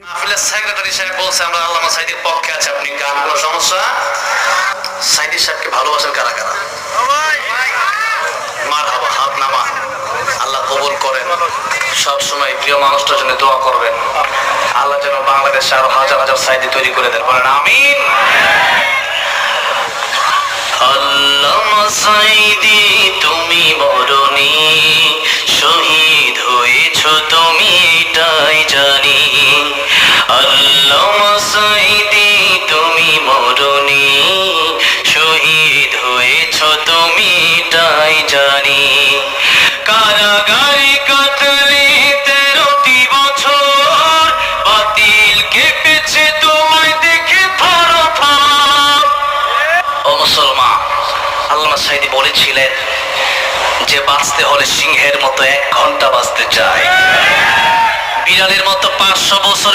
মাহফিলের সেক্রেটারি সাহেব বলছে আমরা আল্লামা সাঈদীর পক্ষে আছে, আপনি গান, কোনো সমস্যা? সাঈদী সাহেবকে ভালোবাসেন কারা কারা? মারহাবা, হাত নামা। আল্লাহ কবুল করেন। সব সময় প্রিয় মানুষটার জন্য দোয়া করবেন। আল্লাহ যেন বাংলাদেশে আরো হাজার হাজার সাঈদী তৈরি করে দেন, বলেন আমিন। আল্লামা সাঈদী তুমি মরণী, শহীদ হয়েছ তুমি এটাই জানি। আল্লামা সাঈদী তুমি মরণী, শহীদ হয়েছ তুমি এটাই জানি। কারাগারে কাটলে 13টি বছর, বাতিল কেঁপেছে তোমায় দেখে থর থর। ও মুসলমান, আল্লামা সাঈদী বলেছিলেন যে বাঁচতে হলে সিংহের মতো 1 ঘন্টা বাঁচতে চায়, বিড়ালের মতো 500 বছর